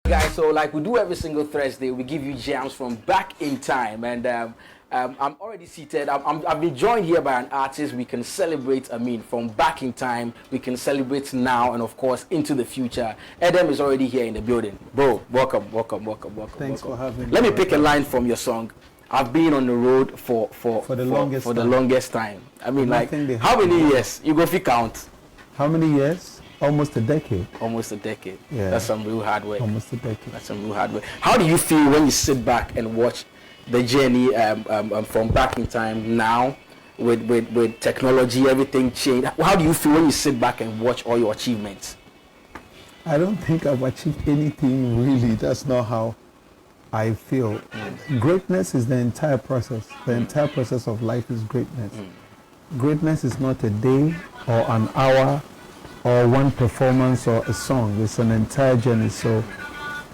Guys, so like we do every single Thursday, we give you jams from back in time, and I'm already seated. I've been joined here by an artist we can celebrate. I mean, from back in time, we can celebrate now, and of course into the future. EDEM is already here in the building, bro. Welcome. Thanks for having me. Let me pick a line from your song. I've been on the road for the longest time. I mean, like how many years? You go fi count. How many years? Almost a decade. Almost a decade. Yeah. That's some real hard work. Almost a decade. That's some real hard work. How do you feel when you sit back and watch the journey from back in time now with technology, everything changed? How do you feel when you sit back and watch all your achievements? I don't think I've achieved anything really. That's not how I feel. Greatness is the entire process. The entire process of life is greatness. Greatness is not a day or an hour or one performance or a song. It's an entire journey. So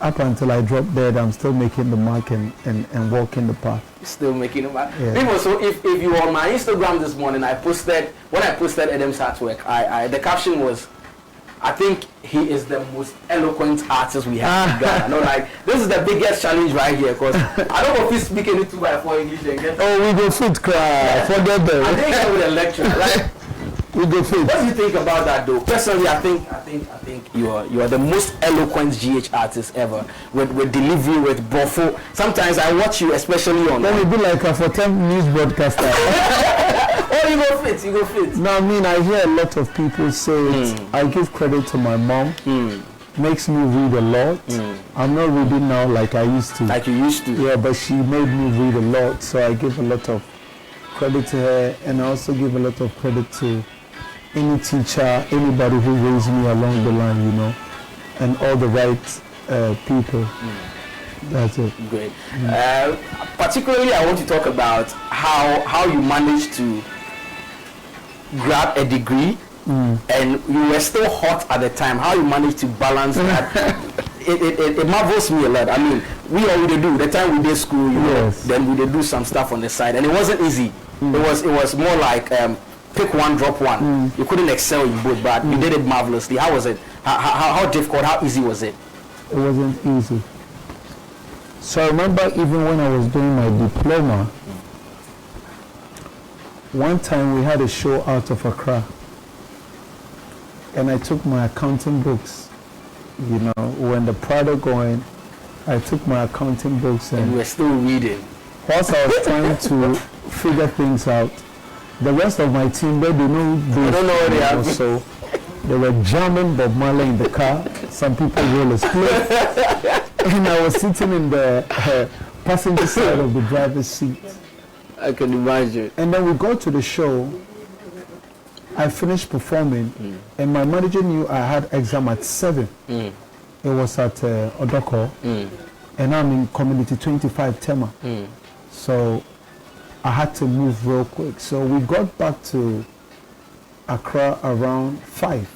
up until I drop dead, I'm still making the mark and walking the path. Still making the mark. Yeah. People, so if you were on my Instagram this morning, when I posted EDEM's artwork, the caption was, I think he is the most eloquent artist we have in Ghana. No, like, this is the biggest challenge right here, because I don't know if he's speaking any 2x4 English and get. Oh, we go fit cry. Forget that. I think I with a lecture. Like, we go fit. What do you think about that, though? Personally, I think you are the most eloquent GH artist ever, with delivery, with brofo. Sometimes I watch you, especially on. Let me be like a for 10 news broadcaster. Oh, you go fit. No, I mean, I hear a lot of people say it. I give credit to my mom. Makes me read a lot. I'm not reading now like I used to. Like you used to? Yeah, but she made me read a lot, so I give a lot of credit to her, and I also give a lot of credit to any teacher, anybody who raised me along the line, you know, and all the right people. That's it. Great. Particularly, I want to talk about how you managed to grab a degree and you were still hot at the time. How you managed to balance that? It marvels me a lot. I mean, we already do. The time we did school, you know, then we did do some stuff on the side, and it wasn't easy. It was more like pick one, drop one. You couldn't excel in both, but you did it marvelously. How was it? How difficult? How easy was it? It wasn't easy. So I remember even when I was doing my diploma, one time we had a show out of Accra, and I took my accounting books. You know, when the product going, I took my accounting books and you were still reading. Whilst I was trying to figure things out, the rest of my team, they don't know what they are. So they were jamming Bob Marley in the car. Some people roll a split. And I was sitting in the passenger side of the driver's seat. I can imagine. And then we got to the show. I finished performing, and my manager knew I had exam at 7. It was at Odoko, and I'm in Community 25 Tema. So I had to move real quick. So we got back to Accra around 5.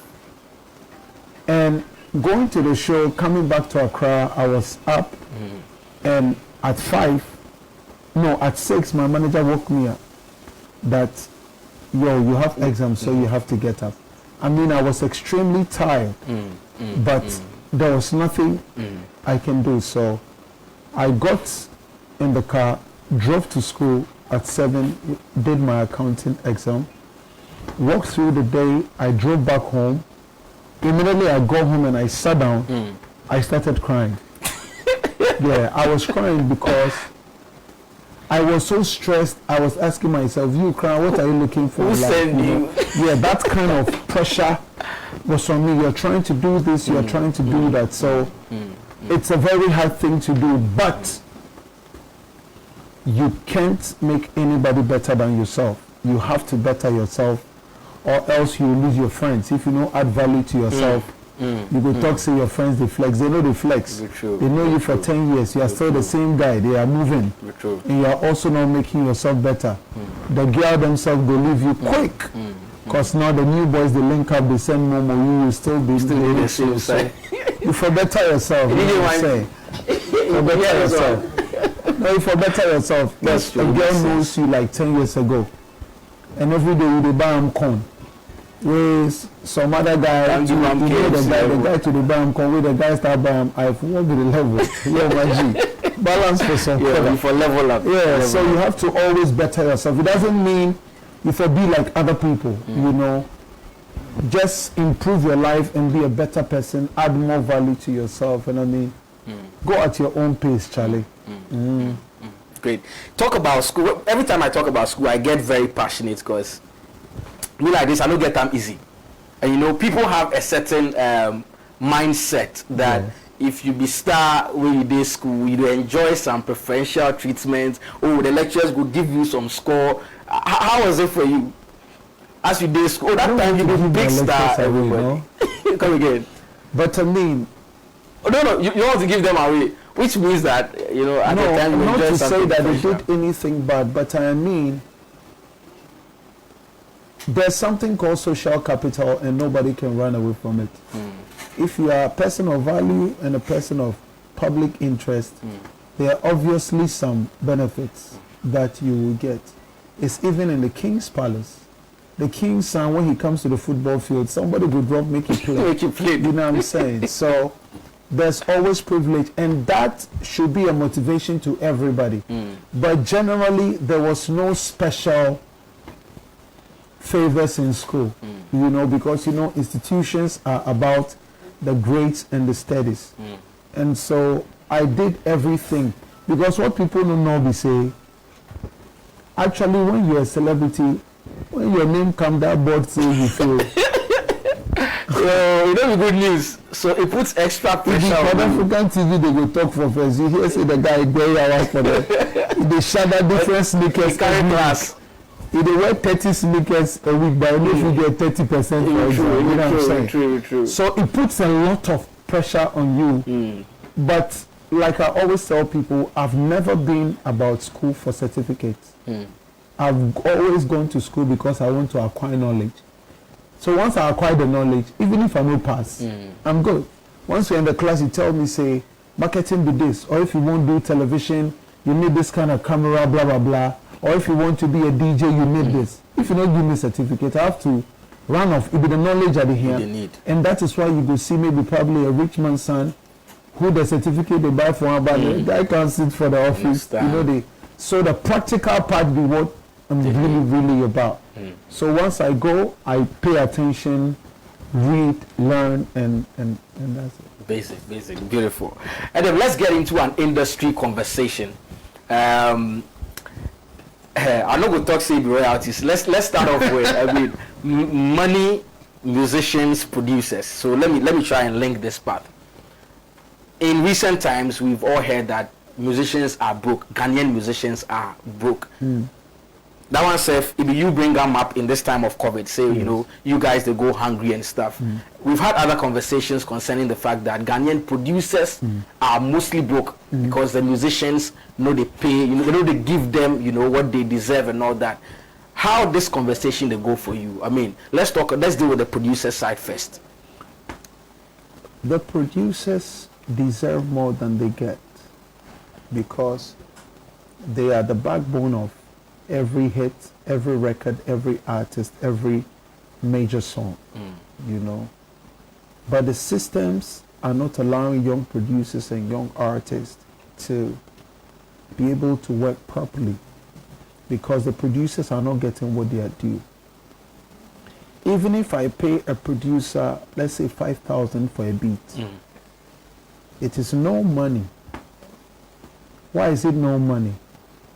And going to the show, coming back to Accra, I was up, and at 6, my manager woke me up that, yo, you have exams, so you have to get up. I mean, I was extremely tired, but there was nothing I can do. So I got in the car, drove to school at 7, did my accounting exam, walked through the day, I drove back home. Immediately I got home and I sat down, I started crying. Yeah, I was crying because I was so stressed. I was asking myself, you cry, what are you looking for? Who sent you? Yeah, that kind of pressure was on me. You're trying to do this, you're trying to do that. So it's a very hard thing to do, but you can't make anybody better than yourself. You have to better yourself, or else you lose your friends. If you don't add value to yourself, you go talk to your friends, they flex. They know they flex. They know you for 10 years. You are still the same guy. They are moving. And you are also not making yourself better. The girl themselves will leave you quick. Because now the new boys, they link up, they send Momo, you will still be the same side. You for better yourself. For better yourself. No, you for better yourself. That's true. A girl knows you like 10 years ago. And every day you buy them corn. with some other guy, you know the guy to the bank, come with the guy start buying. I've worked the level. Yeah, my G. Balance for some. Yeah, for level up. Yeah, level so up. you have to always better yourself. It doesn't mean you for be like other people. You know, just improve your life and be a better person. Add more value to yourself. And I mean, go at your own pace, Charlie. Great. Talk about school. Every time I talk about school, I get very passionate because me like this, I don't get them easy. And you know, people have a certain mindset that if you be star when you do school, you enjoy some preferential treatment. Oh, the lecturers will give you some score. How was it for you? As you did school, that time you be big star. Everybody, come again. But I mean, no, you want to give them away, which means that you know at the time you not enjoy to something say that they preferential. did anything bad, but I mean, there's something called social capital, and nobody can run away from it. If you are a person of value and a person of public interest, there are obviously some benefits that you will get. It's even in the king's palace. The king's son, when he comes to the football field, somebody will drop, make it play. Make it play. You know what I'm saying? So there's always privilege, and that should be a motivation to everybody. But generally, there was no special favors in school, you know, because, you know, institutions are about the grades and the studies. And so I did everything, because what people don't know, we say, actually, when you're a celebrity, when your name comes, that board says you fail. You know the good news. So it puts extra pressure On on you. African TV, they will talk for first. You hear say the guy very hours for them. They shadow different sneakers. Carry class. If they wear 30 sneakers a week, but if you get 30% for example, you know what I'm saying? True. So it puts a lot of pressure on you. But like I always tell people, I've never been about school for certificates. I've always gone to school because I want to acquire knowledge. So once I acquire the knowledge, even if I no pass, I'm good. Once you're in the class, you tell me, say, marketing do this, or if you won't do television, you need this kind of camera, blah, blah, blah. Or if you want to be a DJ, you need this. If you don't give me a certificate, I have to run off. It be the knowledge at the hand. Need. And that is why you go see maybe probably a rich man's son, who the certificate they buy for him, but the guy can't sit for the office. You know, so the practical part be what I'm really about. So once I go, I pay attention, read, learn, and that's it. Basic, beautiful. And then let's get into an industry conversation. I'm not going to talk say royalties. Let's start off with money, musicians, producers. So let me try and link this part. In recent times, we've all heard that musicians are broke. Ghanaian musicians are broke. That one says, if you bring them up in this time of COVID, say, you know, you guys, they go hungry and stuff. We've had other conversations concerning the fact that Ghanaian producers are mostly broke because the musicians know they pay, you know they give them, you know, what they deserve and all that. How this conversation they go for you? I mean, let's deal with the producer side first. The producers deserve more than they get because they are the backbone of every hit, every record, every artist, every major song, you know. But the systems are not allowing young producers and young artists to be able to work properly because the producers are not getting what they are due. Even if I pay a producer, let's say 5,000 for a beat, it is no money. Why is it no money?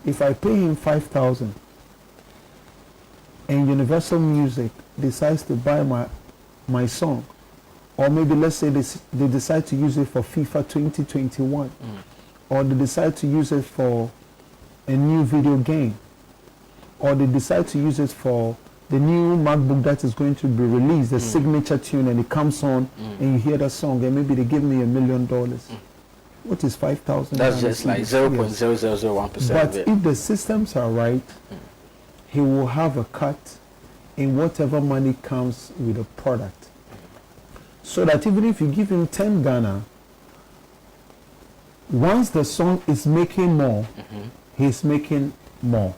If I pay him 5,000 and Universal Music decides to buy my song, or maybe let's say they decide to use it for FIFA 2021, or they decide to use it for a new video game, or they decide to use it for the new MacBook that is going to be released, the signature tune, and it comes on and you hear the song and maybe they give me $1 million. What is 5,000? That's just like 0.0001%. But if the systems are right, he will have a cut in whatever money comes with the product. So that even if you give him 10 Ghana, once the song is making more, he's making more.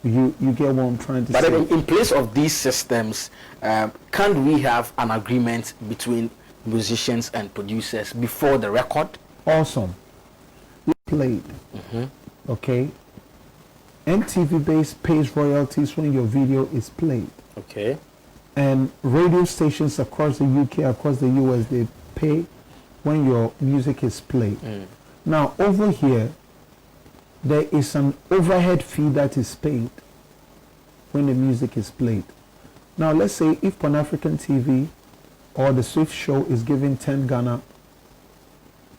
You get what I'm trying to say. But in place of these systems, can't we have an agreement between musicians and producers before the record? Awesome. Played. Okay. MTV base pays royalties when your video is played. Okay. And radio stations across the UK, across the US, they pay when your music is played. Now, over here, there is an overhead fee that is paid when the music is played. Now, let's say if Pan-African TV or the Swift Show is giving 10 Ghana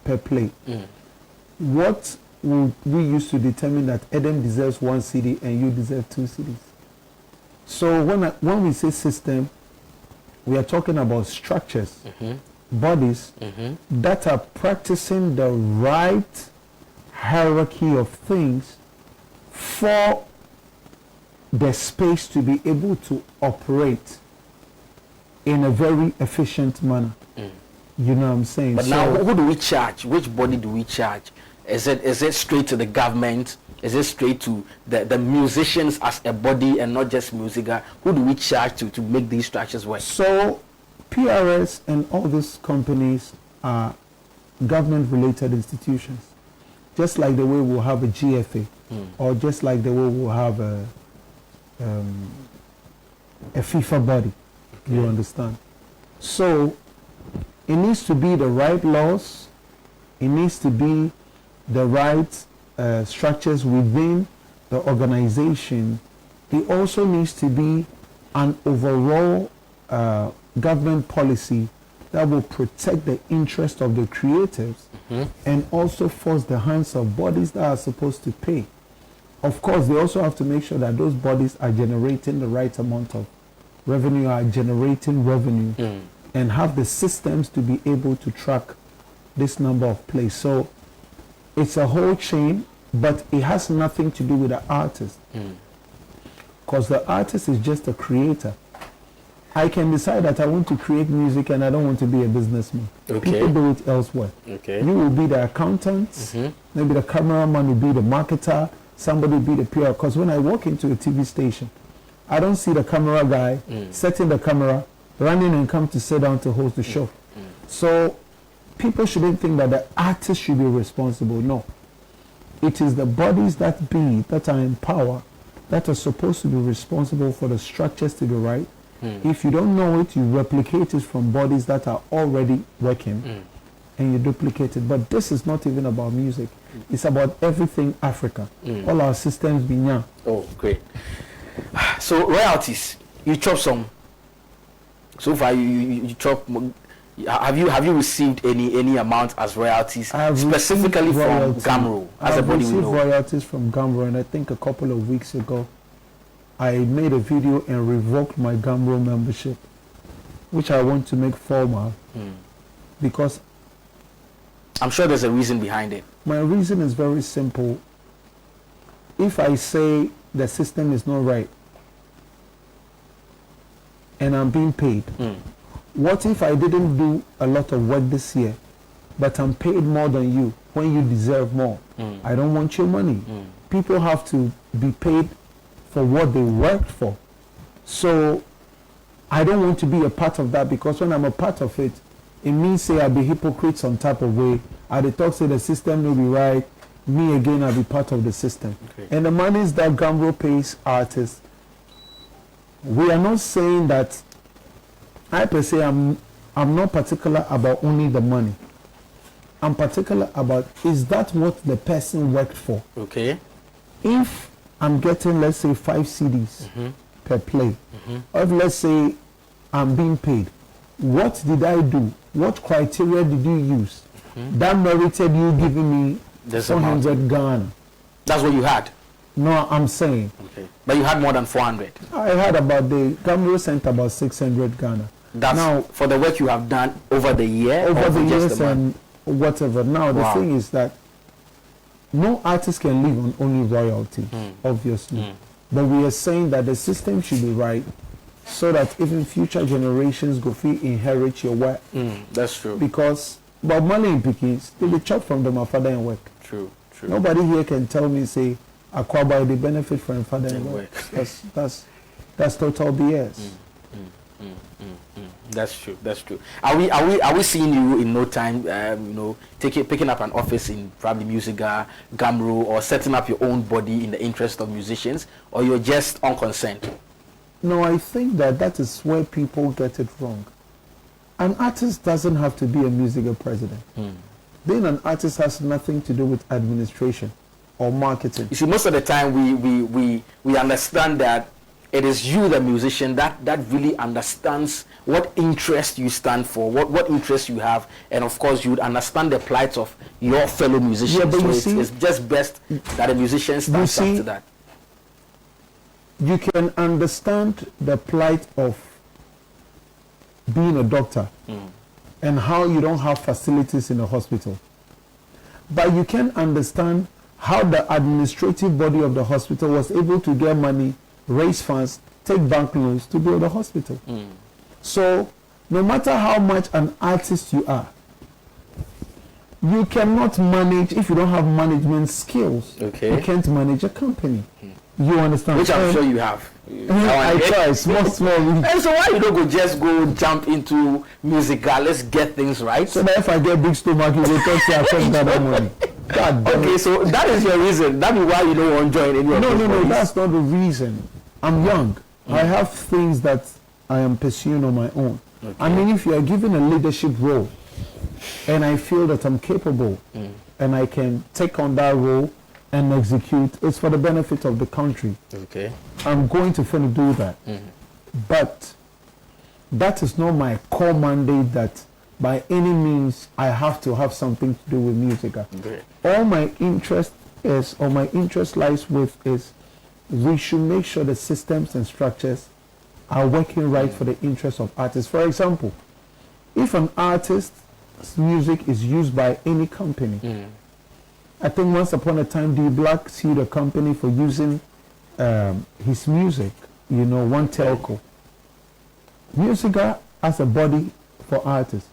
per play, what would we use to determine that EDEM deserves 1 CD and you deserve 2 CDs? So when we say system, we are talking about structures, bodies that are practicing the right hierarchy of things for the space to be able to operate in a very efficient manner. You know what I'm saying? But now, who do we charge? Which body do we charge? Is it straight to the government? Is it straight to the musicians as a body and not just music? Who do we charge to make these structures work? So PRS and all these companies are government-related institutions. Just like the way we'll have a GFA, or just like the way we'll have a FIFA body. Okay. You understand? So it needs to be the right laws. It needs to be the right structures within the organization. It also needs to be an overall government policy that will protect the interest of the creatives and also force the hands of bodies that are supposed to pay. Of course, they also have to make sure that those bodies are generating the right amount of revenue, and have the systems to be able to track this number of plays. So it's a whole chain, but it has nothing to do with the artist. Because the artist is just a creator. I can decide that I want to create music and I don't want to be a businessman. Okay. People do it elsewhere. Okay. You will be the accountant, maybe the cameraman will be the marketer, somebody will be the PR. Because when I walk into a TV station, I don't see the camera guy setting the camera, running and come to sit down to host the show. So people shouldn't think that the artist should be responsible. No. It is the bodies that are in power that are supposed to be responsible for the structures to be right. If you don't know it, you replicate it from bodies that are already working and you duplicate it. But this is not even about music. It's about everything Africa. All our systems being young. Oh, great. So royalties, you chop some. So far, you chop. Have you received any amount as royalties, specifically from Gamro? As a body, we know. I received royalties from Gamro, and I think a couple of weeks ago, I made a video and revoked my Gamro membership, which I want to make formal, because I'm sure there's a reason behind it. My reason is very simple. If I say the system is not right and I'm being paid, what if I didn't do a lot of work this year, but I'm paid more than you when you deserve more? I don't want your money. People have to be paid for what they worked for. So I don't want to be a part of that, because when I'm a part of it, it means say I be hypocrite some type of way. I dey talk say the system will be right. Me again, I'll be part of the system. Okay. And the monies that Gamro pays artists, we are not saying that I per se I'm not particular about only the money. I'm particular about, is that what the person worked for? Okay. If I'm getting, let's say, 5 CDs per play, or if, let's say, I'm being paid, what did I do? What criteria did you use that merited you giving me 400 Ghana? That's what you had? No, I'm saying. Okay. But you had more than 400? I had about, the Gamro sent about 600 Ghana. That's now, for the work you have done over the year? Over the years and whatever. Now, the thing is that no artist can live on only royalty, obviously. But we are saying that the system should be right, so that even future generations go free inherit your work. That's true. Because Bob Marley and Pickens, they be chopped from them, my father and work. True, true. Nobody here can tell me, say, Akwaba, they benefit from father and work. That's total BS. That's true. That's true. Are we seeing you in no time? Picking up an office in probably Musica, Gamro, or setting up your own body in the interest of musicians, or you're just unconcerned? No, I think that is where people get it wrong. An artist doesn't have to be a musical president. Being an artist has nothing to do with administration or marketing. You see, most of the time we understand that it is you, the musician, that really understands what interest you stand for, what interest you have, and of course you would understand the plight of your fellow musicians. Yeah, but so it's just best that a musician stands up to that. You can understand the plight of being a doctor and how you don't have facilities in the hospital. But you can understand how the administrative body of the hospital was able to get money, raise funds, take bank loans to build a hospital. So no matter how much an artist you are, you cannot manage if you don't have management skills. Okay. You can't manage a company. You understand? Which I'm sure you have. I try, small. And so why you don't go jump into music? Let's get things right. So that if I get big stomach, you will talk to I that money. God damn. Okay, so that is your reason. That is why you don't want to join any of these No, bodies. that's not the reason. I'm young. I have things that I am pursuing on my own. Okay. I mean, if you are given a leadership role, and I feel that I'm capable, and I can take on that role and execute, it's for the benefit of the country. Okay. I'm going to finna do that. But that is not my core mandate that by any means I have to have something to do with music. Great. All my interest is, or my interest lies with is, we should make sure the systems and structures are working right for the interests of artists. For example, if an artist's music is used by any company, I think once upon a time, D Black sued a company for using his music, one telco. Musica as a body for artists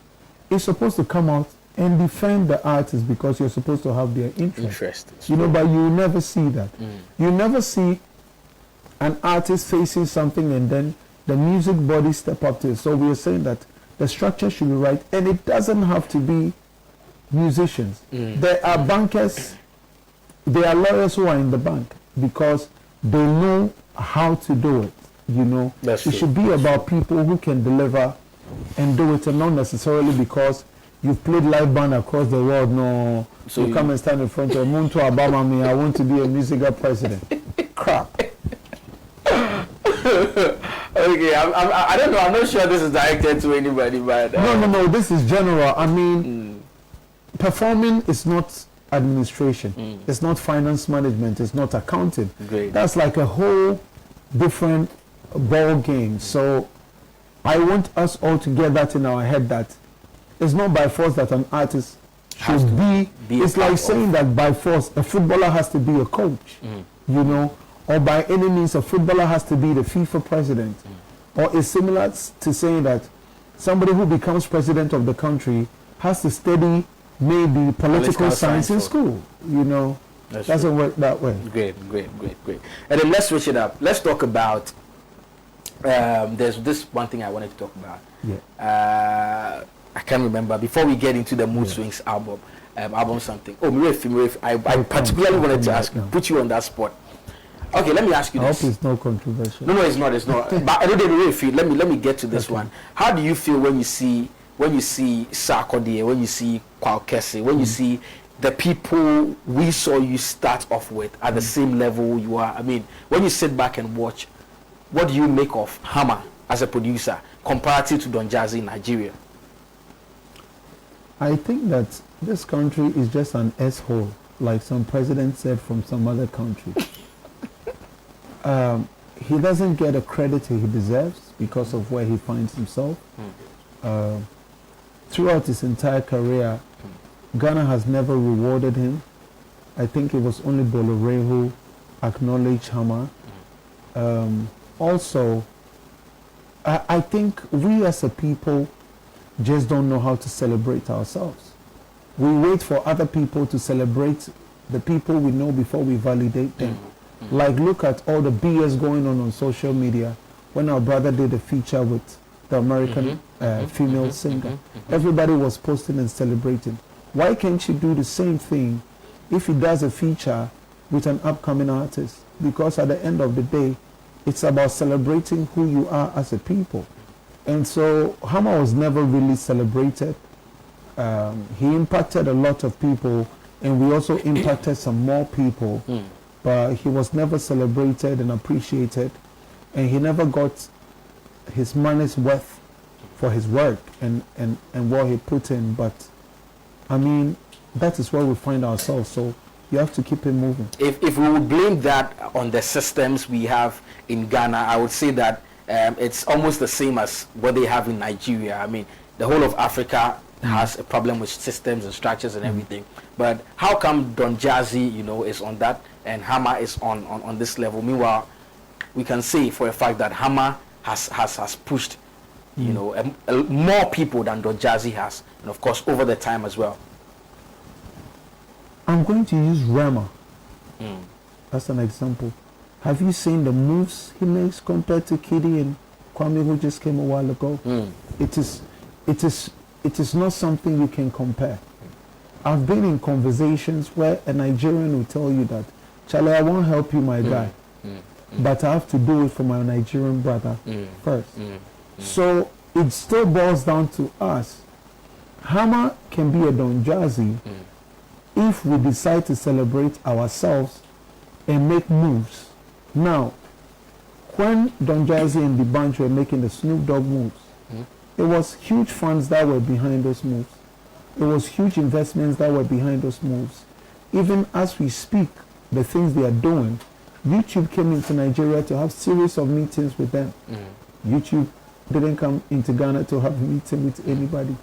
is supposed to come out and defend the artists because you're supposed to have their interest. But you never see that. You never see an artist facing something and then the music body step up to it. So we are saying that the structure should be right, and it doesn't have to be musicians. There are bankers, there are lawyers who are in the bank because they know how to do it. That's it true. should be about people who can deliver and do it, and not necessarily because you've played live band across the world. No, so you come and stand in front of Muntu Obama. Me, I want to be a musical president. Crap. Okay, I don't know. I'm not sure this is directed to anybody, but no. This is general. I mean, performing is not administration. It's not finance management. It's not accounting. Great. That's like a whole different ball game. So I want us all to get that in our head that it's not by force that an artist should be. It's like saying that by force a footballer has to be a coach. Or by any means a footballer has to be the FIFA president. Or it's similar to saying that somebody who becomes president of the country has to study maybe political science in school. Doesn't work that way. Great. And then let's switch it up. Let's talk about there's this one thing I wanted to talk about. I can't remember. Before we get into the Mood Swings album something. Oh, Mirifi, I particularly wanted to put you on that spot. Okay, let me ask you this. I hope it's not controversial. No, it's not. But I don't really feel. Let me get to this one. How do you feel when you see Sarkodie, when you see Kwaku, when you see the people we saw you start off with at the same level you are? I mean, when you sit back and watch, what do you make of Hammer as a producer comparative to Don Jazzy in Nigeria? I think that this country is just an S-hole, like some president said from some other country. He doesn't get the credit he deserves because of where he finds himself. Throughout his entire career, Ghana has never rewarded him. I think it was only Bolore who acknowledged Hammer. Also, I think we as a people just don't know how to celebrate ourselves. We wait for other people to celebrate the people we know before we validate them. Like, look at all the BS going on social media. When our brother did a feature with the American female singer, everybody was posting and celebrating. Why can't you do the same thing if he does a feature with an upcoming artist? Because at the end of the day, it's about celebrating who you are as a people. And so Hammer was never really celebrated. He impacted a lot of people, and we also impacted some more people, but he was never celebrated and appreciated, and he never got his money's worth for his work and what he put in. But I mean, that is where we find ourselves, so you have to keep it moving. If we would blame that on the systems we have in Ghana, I would say that it's almost the same as what they have in Nigeria. I mean, the whole of Africa has a problem with systems and structures and everything. But how come Don Jazzy, you know, is on that and Hammer is on this level? Meanwhile, we can say for a fact that Hammer has pushed, you know, more people than Don Jazzy has, and of course over the time as well. I'm going to use Rema as an example. Have you seen the moves he makes compared to Kiddy and Kwame, who just came a while ago? It is not something you can compare. I've been in conversations where a Nigerian will tell you that, Charlie, I won't help you, my guy, but I have to do it for my Nigerian brother first. So it still boils down to us. Hammer can be a Don Jazzy if we decide to celebrate ourselves and make moves. Now, when Don Jazzy and the bunch were making the Snoop Dogg moves, it was huge funds that were behind those moves. It was huge investments that were behind those moves. Even as we speak, the things they are doing, YouTube came into Nigeria to have series of meetings with them. YouTube didn't come into Ghana to have a meeting with anybody.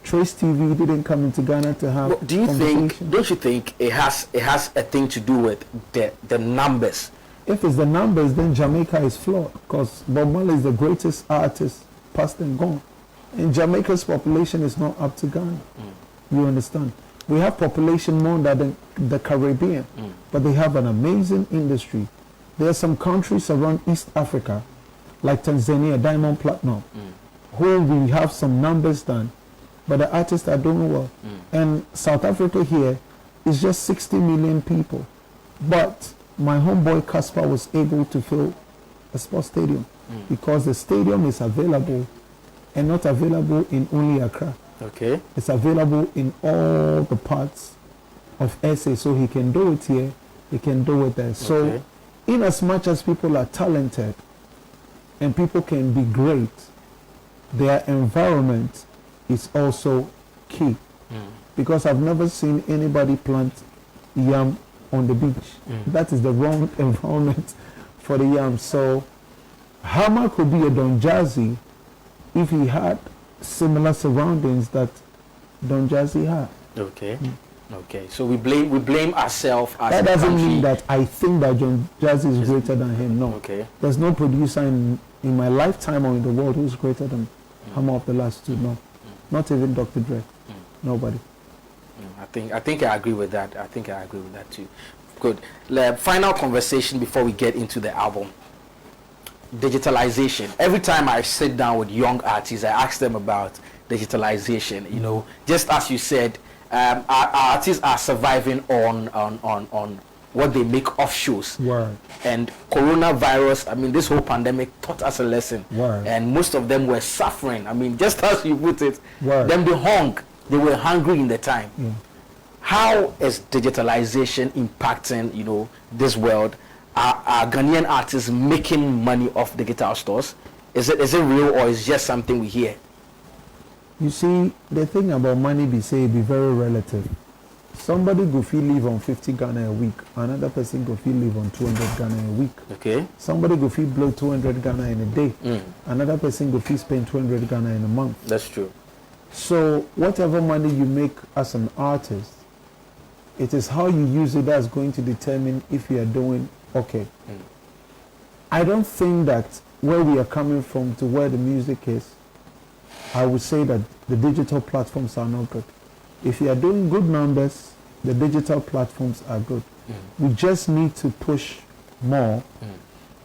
Trace TV didn't come into Ghana to have. Well, don't you think it has a thing to do with the numbers? If it's the numbers, then Jamaica is flawed, because Bob Marley is the greatest artist, past and gone. And Jamaica's population is not up to Ghana. You understand? We have population more than the Caribbean, but they have an amazing industry. There are some countries around East Africa, like Tanzania, Diamond Platinum, where we have some numbers done, but the artists are doing well. And South Africa here is just 60 million people. But my homeboy Casper was able to fill a sports stadium because the stadium is available and not available in only Accra. Okay. It's available in all the parts of SA, so he can do it here, he can do it there. So in as much as people are talented and people can be great, their environment is also key. Because I've never seen anybody plant yam on the beach. That is the wrong environment for the yam. So Hammer could be a Don Jazzy if he had similar surroundings that Don Jazzy had. Okay. Okay. So we blame ourselves as that a doesn't country. mean that I think that Don Jazzy is greater than him. No. Okay. There's no producer in my lifetime or in the world who's greater than Hammer of the last two. No. Not even Dr. Dre. Nobody. I think I agree with that. I think I agree with that too. Good. Final conversation before we get into the album. Digitalization. Every time I sit down with young artists, I ask them about digitalization. You know, just as you said, our artists are surviving on what they make off shows. Word. And coronavirus, I mean, this whole pandemic taught us a lesson. Word. And most of them were suffering. I mean, just as you put it, Word. them they were hungry in the time. How is digitalization impacting, you know, this world? Are Ghanaian artists making money off digital stores? Is it real, or is it just something we hear? You see, the thing about money be very relative. Somebody go feel live on 50 Ghana a week. Another person go feel live on 200 Ghana a week. Okay. Somebody go feel blow 200 Ghana in a day. Another person go feel spend 200 Ghana in a month. That's true. So whatever money you make as an artist, it is how you use it that's going to determine if you are doing okay. I don't think that where we are coming from to where the music is, I would say that the digital platforms are not good. If you are doing good numbers, the digital platforms are good. We just need to push more,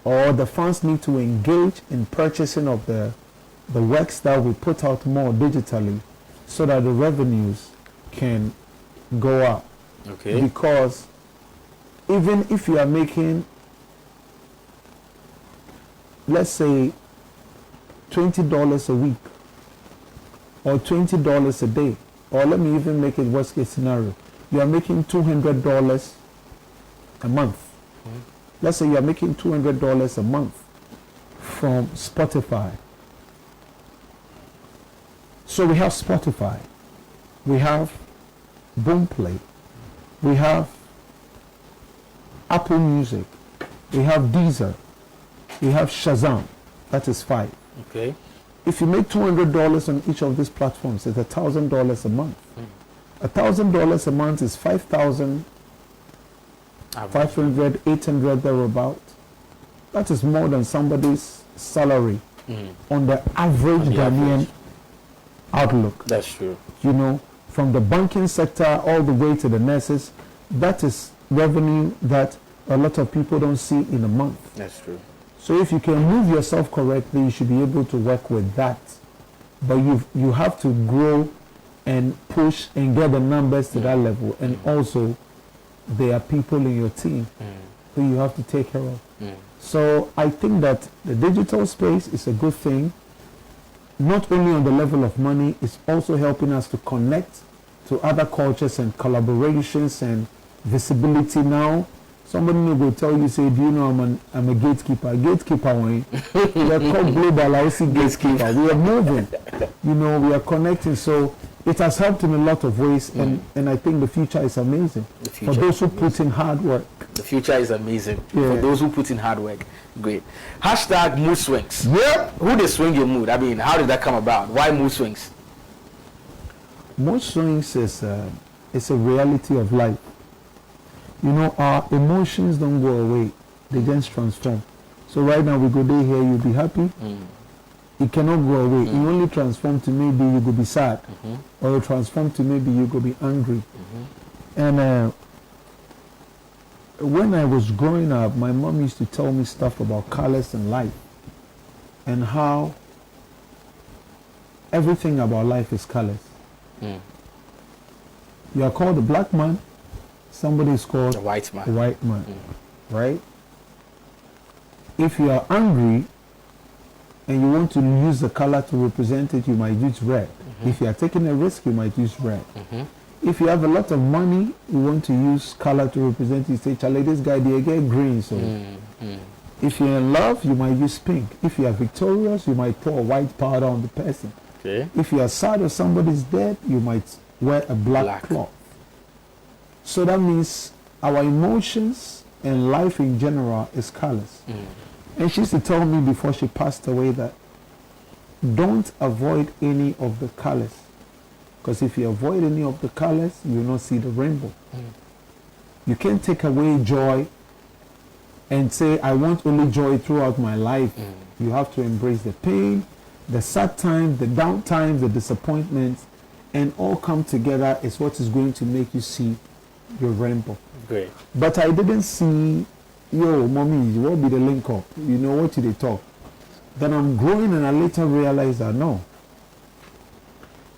or the fans need to engage in purchasing of the works that we put out more digitally, so that the revenues can go up. Okay. Because even if you are making, let's say, $20 a week or $20 a day, or let me even make it worst case scenario, you are making $200 a month. Let's say you are making $200 a month from Spotify. So we have Spotify, we have Boomplay, we have Apple Music, we have Deezer, we have Shazam. That is 5. Okay. If you make $200 on each of these platforms, it's $1,000 a month. $1,000 a month is 5,000, 500, 800 thereabout. That is more than somebody's salary on the average Ghanaian outlook. That's true. You know, from the banking sector all the way to the nurses, that is revenue that a lot of people don't see in a month. That's true. So if you can move yourself correctly, you should be able to work with that. But you have to grow and push and get the numbers to that level. And also, there are people in your team who you have to take care of. So I think that the digital space is a good thing. Not only on the level of money, it's also helping us to connect to other cultures and collaborations and visibility now. Somebody will tell you, say, do you know I'm a gatekeeper? Gatekeeper, we are called global IC gatekeeper. We are moving, you know, we are connecting. So it has helped in a lot of ways, and I think the future is amazing. For those who put in hard work. The future is amazing. Yeah. For those who put in hard work. Great. Hashtag mood swings. Yep. Who they swing your mood? I mean, how did that come about? Why mood swings? Mood swings is it's a reality of life. You know, our emotions don't go away. They just transform. So right now we go there here, you'll be happy. It cannot go away. It only transform to maybe you go be sad. Or you transform to maybe you go be angry. And when I was growing up, my mom used to tell me stuff about colors and life. And how everything about life is colors. You are called a black man. Somebody is called a white man. A white man, right? If you are angry and you want to use the color to represent it, you might use red. If you are taking a risk, you might use red. If you have a lot of money, you want to use color to represent it. You say, Charlie, this guy, they get green. So if you're in love, you might use pink. If you are victorious, you might pour white powder on the person. Okay. If you are sad or somebody's dead, you might wear a black cloth. So that means our emotions and life in general is colors. And she used to tell me before she passed away that don't avoid any of the colors. Because if you avoid any of the colors, you will not see the rainbow. You can't take away joy and say, I want only joy throughout my life. You have to embrace the pain, the sad times, the down times, the disappointments, and all come together is what is going to make you see your rainbow. Great. But I didn't see, yo, mommy, what be the link up? You know, what did they talk? Then I'm growing and I later realized that no.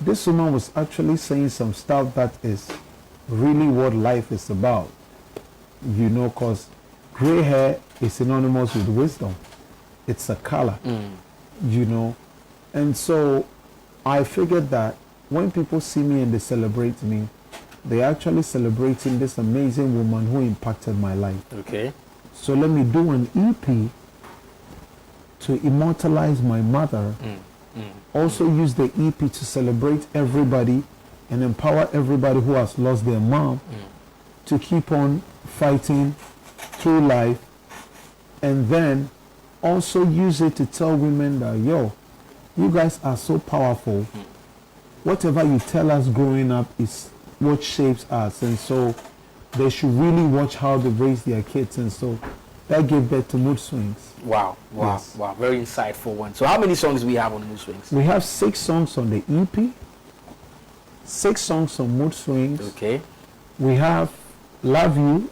This woman was actually saying some stuff that is really what life is about. You know, because gray hair is synonymous with wisdom. It's a color, you know. And so I figured that when people see me and they celebrate me, they're actually celebrating this amazing woman who impacted my life. Okay. So let me do an EP to immortalize my mother. Also use the EP to celebrate everybody and empower everybody who has lost their mom to keep on fighting through life. And then also use it to tell women that, yo, you guys are so powerful. Whatever you tell us growing up is what shapes us, and so they should really watch how they raise their kids, and so that gave birth to Mood Swings. Wow, Yes. wow, very insightful one. So how many songs do we have on Mood Swings? We have 6 songs on the EP, 6 songs on Mood Swings. Okay. We have Love You,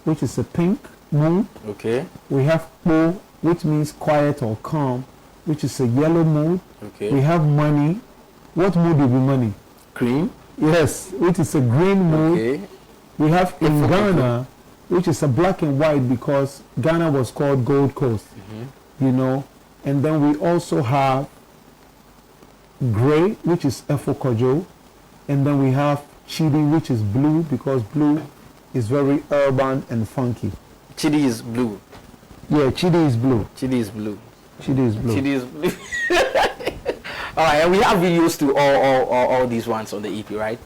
which is a pink, mood. Okay. We have po, which means quiet or calm, which is a yellow mood. Okay. We have money. What mood will be money? Green. Yes, which is a green mood. Okay. We have in Ghana, which is a black and white because Ghana was called Gold Coast, you know. And then we also have gray, which is Efokojo. And then we have Chidi, which is blue because blue is very urban and funky. Chidi is blue. Yeah, Chidi is blue. Chidi is blue. Chidi is blue. Chidi is blue. All right, and we have videos to all these ones on the EP, right?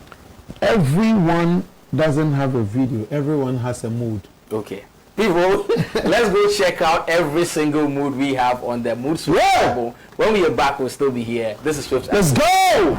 Everyone doesn't have a video. Everyone has a mood. Okay. People, let's go check out every single mood we have on the Mood Switch album. When we are back, we'll still be here. This is Swift. Let's go!